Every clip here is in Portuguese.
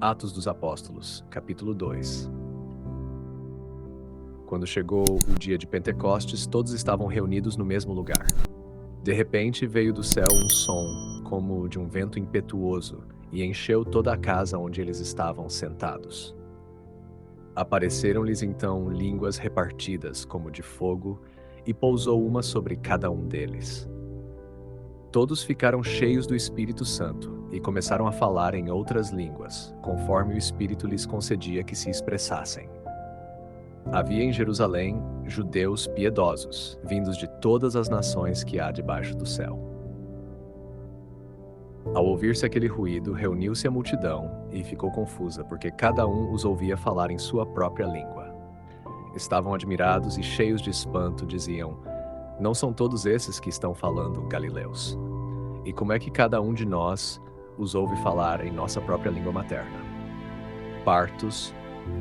Atos dos Apóstolos, capítulo 2. Quando chegou o dia de Pentecostes, todos estavam reunidos no mesmo lugar. De repente veio do céu um som, como de um vento impetuoso, e encheu toda a casa onde eles estavam sentados. Apareceram-lhes então línguas repartidas, como de fogo, e pousou uma sobre cada um deles. Todos ficaram cheios do Espírito Santo e começaram a falar em outras línguas, conforme o Espírito lhes concedia que se expressassem. Havia em Jerusalém judeus piedosos, vindos de todas as nações que há debaixo do céu. Ao ouvir-se aquele ruído, reuniu-se a multidão e ficou confusa, porque cada um os ouvia falar em sua própria língua. Estavam admirados e cheios de espanto, diziam: "Não são todos esses que estão falando galileus? E como é que cada um de nós os ouve falar em nossa própria língua materna? Partos,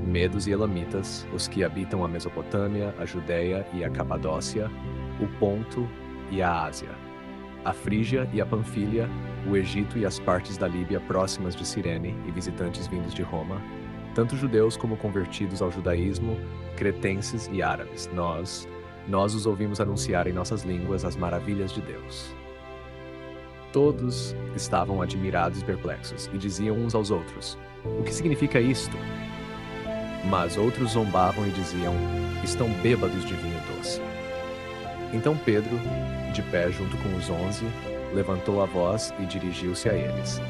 medos e elamitas, os que habitam a Mesopotâmia, a Judéia e a Capadócia, o Ponto e a Ásia, a Frígia e a Panfilha, o Egito e as partes da Líbia próximas de Cirene e visitantes vindos de Roma, tanto judeus como convertidos ao judaísmo, cretenses e árabes, nós os ouvimos anunciar em nossas línguas as maravilhas de Deus." Todos estavam admirados e perplexos, e diziam uns aos outros: "O que significa isto?" Mas outros zombavam e diziam: "Estão bêbados de vinho doce." Então Pedro, de pé junto com os 11, levantou a voz e dirigiu-se a eles: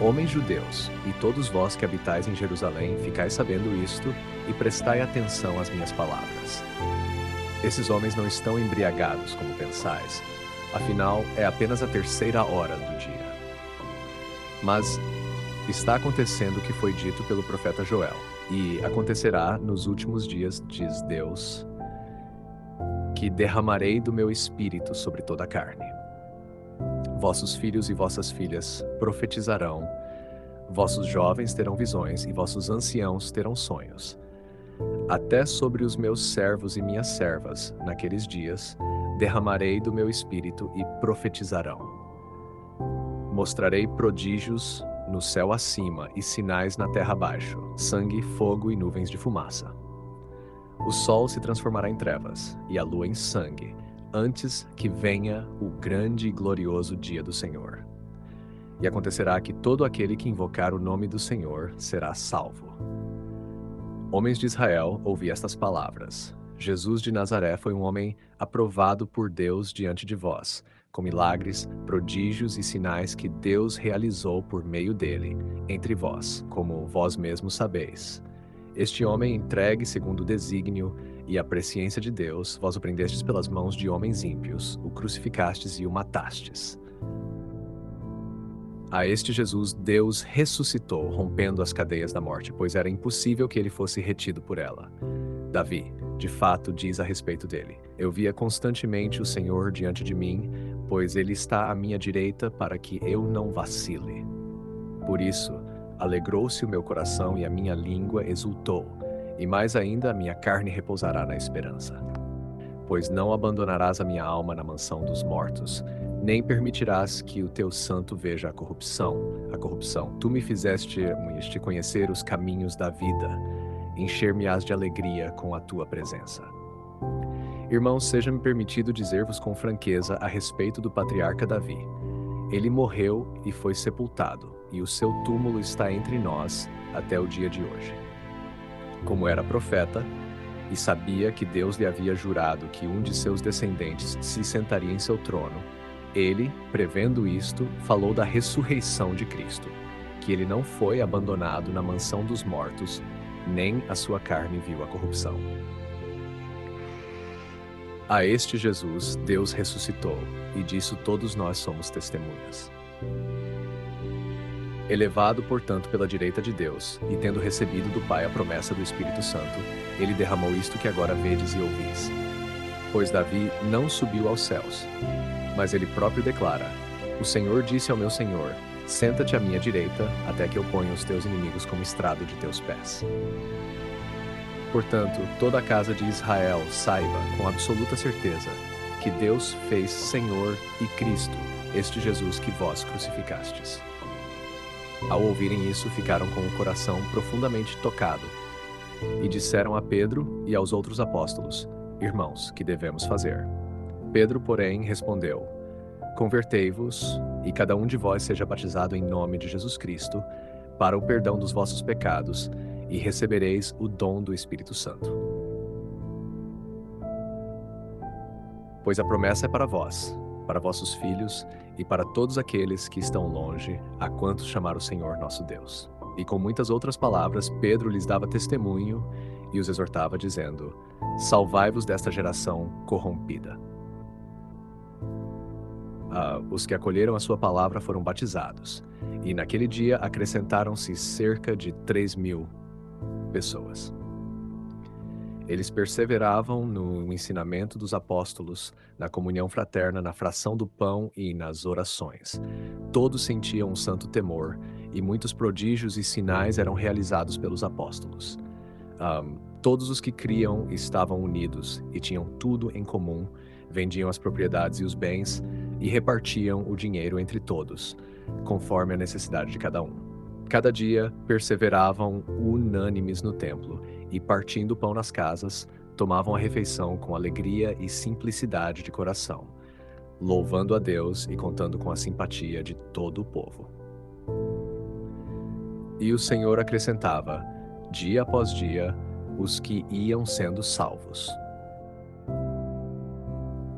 "Homens judeus, e todos vós que habitais em Jerusalém, ficai sabendo isto, e prestai atenção às minhas palavras. Esses homens não estão embriagados, como pensais, afinal é apenas a 3ª hora do dia. Mas está acontecendo o que foi dito pelo profeta Joel, e acontecerá nos últimos dias, diz Deus, que derramarei do meu espírito sobre toda a carne. Vossos filhos e vossas filhas profetizarão, vossos jovens terão visões e vossos anciãos terão sonhos. Até sobre os meus servos e minhas servas, naqueles dias, derramarei do meu espírito e profetizarão. Mostrarei prodígios no céu acima e sinais na terra abaixo, sangue, fogo e nuvens de fumaça. O sol se transformará em trevas e a lua em sangue, antes que venha o grande e glorioso dia do Senhor. E acontecerá que todo aquele que invocar o nome do Senhor será salvo." Homens de Israel, ouvi estas palavras: Jesus de Nazaré foi um homem aprovado por Deus diante de vós, com milagres, prodígios e sinais que Deus realizou por meio dele, entre vós, como vós mesmos sabeis. Este homem, entregue segundo o desígnio e a presciência de Deus, vós o prendestes pelas mãos de homens ímpios, o crucificastes e o matastes. A este Jesus, Deus ressuscitou, rompendo as cadeias da morte, pois era impossível que ele fosse retido por ela. Davi, de fato, diz a respeito dele: "Eu via constantemente o Senhor diante de mim, pois ele está à minha direita para que eu não vacile. Por isso, alegrou-se o meu coração e a minha língua exultou, e mais ainda a minha carne repousará na esperança. Pois não abandonarás a minha alma na mansão dos mortos, nem permitirás que o teu santo veja a corrupção. Tu me fizeste conhecer os caminhos da vida, encher-me-ás de alegria com a tua presença." Irmãos, seja-me permitido dizer-vos com franqueza a respeito do patriarca Davi. Ele morreu e foi sepultado, e o seu túmulo está entre nós até o dia de hoje. Como era profeta, e sabia que Deus lhe havia jurado que um de seus descendentes se sentaria em seu trono, ele, prevendo isto, falou da ressurreição de Cristo, que ele não foi abandonado na mansão dos mortos, nem a sua carne viu a corrupção. A este Jesus, Deus ressuscitou, e disso todos nós somos testemunhas. Elevado, portanto, pela direita de Deus, e tendo recebido do Pai a promessa do Espírito Santo, ele derramou isto que agora vedes e ouvis. Pois Davi não subiu aos céus, mas ele próprio declara: "O Senhor disse ao meu Senhor: senta-te à minha direita, até que eu ponha os teus inimigos como estrado de teus pés." Portanto, toda a casa de Israel saiba com absoluta certeza que Deus fez Senhor e Cristo, este Jesus que vós crucificastes. Ao ouvirem isso, ficaram com o coração profundamente tocado e disseram a Pedro e aos outros apóstolos: Irmãos, que devemos fazer? Pedro, porém, respondeu: Convertei-vos e cada um de vós seja batizado em nome de Jesus Cristo para o perdão dos vossos pecados e recebereis o dom do Espírito Santo. Pois a promessa é para vós, para vossos filhos e para todos aqueles que estão longe, a quantos chamar o Senhor nosso Deus. E com muitas outras palavras, Pedro lhes dava testemunho e os exortava, dizendo: Salvai-vos desta geração corrompida. Os que acolheram a sua palavra foram batizados, e naquele dia acrescentaram-se cerca de 3.000 pessoas. Eles perseveravam no ensinamento dos apóstolos, na comunhão fraterna, na fração do pão e nas orações. Todos sentiam um santo temor, e muitos prodígios e sinais eram realizados pelos apóstolos. Todos os que criam estavam unidos e tinham tudo em comum, vendiam as propriedades e os bens e repartiam o dinheiro entre todos, conforme a necessidade de cada um. Cada dia perseveravam unânimes no templo e, partindo o pão nas casas, tomavam a refeição com alegria e simplicidade de coração, louvando a Deus e contando com a simpatia de todo o povo. E o Senhor acrescentava, dia após dia, os que iam sendo salvos.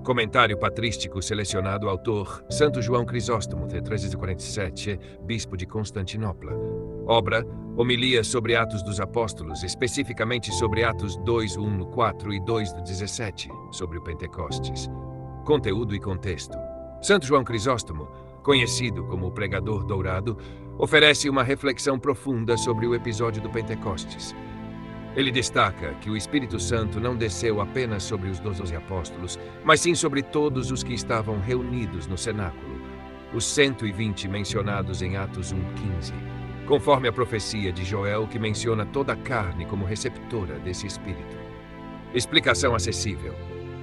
Comentário patrístico selecionado autor Santo João Crisóstomo, de 1347, bispo de Constantinopla. Obra, homilia sobre Atos dos Apóstolos, especificamente sobre Atos 2, 1, 4 e 2 do 17, sobre o Pentecostes. Conteúdo e contexto. Santo João Crisóstomo, conhecido como o Pregador Dourado, oferece uma reflexão profunda sobre o episódio do Pentecostes. Ele destaca que o Espírito Santo não desceu apenas sobre os 12 apóstolos, mas sim sobre todos os que estavam reunidos no cenáculo, os 120 mencionados em Atos 1:15, conforme a profecia de Joel, que menciona toda a carne como receptora desse Espírito. Explicação acessível.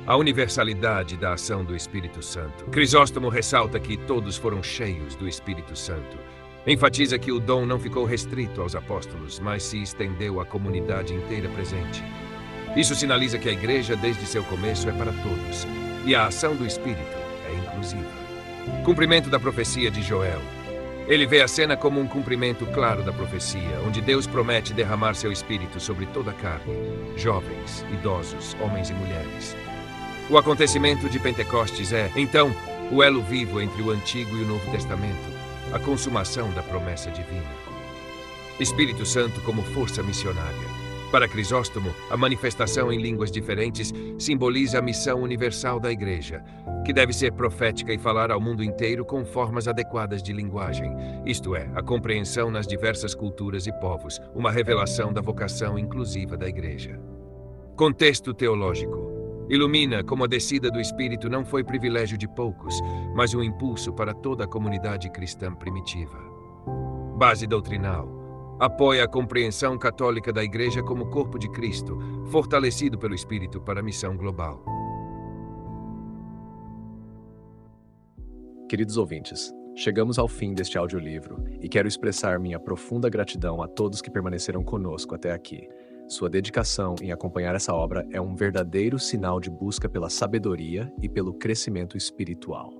A universalidade da ação do Espírito Santo. Crisóstomo ressalta que todos foram cheios do Espírito Santo. Enfatiza que o dom não ficou restrito aos apóstolos, mas se estendeu à comunidade inteira presente. Isso sinaliza que a igreja, desde seu começo, é para todos, e a ação do Espírito é inclusiva. Cumprimento da profecia de Joel. Ele vê a cena como um cumprimento claro da profecia, onde Deus promete derramar seu Espírito sobre toda a carne, jovens, idosos, homens e mulheres. O acontecimento de Pentecostes é, então, o elo vivo entre o Antigo e o Novo Testamento, a consumação da promessa divina. Espírito Santo como força missionária. Para Crisóstomo, a manifestação em línguas diferentes simboliza a missão universal da Igreja, que deve ser profética e falar ao mundo inteiro com formas adequadas de linguagem, isto é, a compreensão nas diversas culturas e povos, uma revelação da vocação inclusiva da Igreja. Contexto teológico. Ilumina como a descida do Espírito não foi privilégio de poucos, mas um impulso para toda a comunidade cristã primitiva. Base doutrinal. Apoia a compreensão católica da Igreja como corpo de Cristo, fortalecido pelo Espírito para a missão global. Queridos ouvintes, chegamos ao fim deste audiolivro e quero expressar minha profunda gratidão a todos que permaneceram conosco até aqui. Sua dedicação em acompanhar essa obra é um verdadeiro sinal de busca pela sabedoria e pelo crescimento espiritual.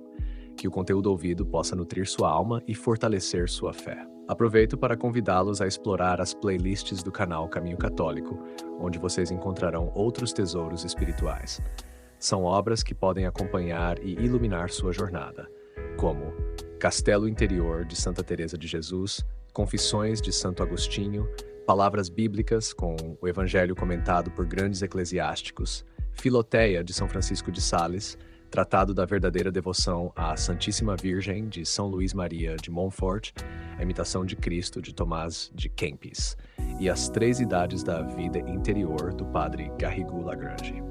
Que o conteúdo ouvido possa nutrir sua alma e fortalecer sua fé. Aproveito para convidá-los a explorar as playlists do canal Caminho Católico, onde vocês encontrarão outros tesouros espirituais. São obras que podem acompanhar e iluminar sua jornada, como Castelo Interior de Santa Teresa de Jesus, Confissões de Santo Agostinho, Palavras Bíblicas com o Evangelho comentado por grandes eclesiásticos, Filoteia de São Francisco de Sales, Tratado da Verdadeira Devoção à Santíssima Virgem de São Luís Maria de Montfort, A Imitação de Cristo de Tomás de Kempis e As Três Idades da Vida Interior do Padre Garrigou Lagrange.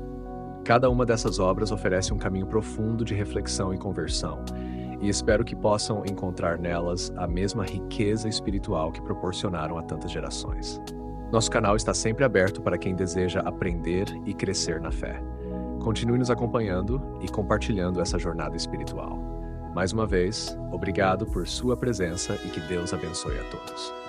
Cada uma dessas obras oferece um caminho profundo de reflexão e conversão, e espero que possam encontrar nelas a mesma riqueza espiritual que proporcionaram a tantas gerações. Nosso canal está sempre aberto para quem deseja aprender e crescer na fé. Continue nos acompanhando e compartilhando essa jornada espiritual. Mais uma vez, obrigado por sua presença e que Deus abençoe a todos.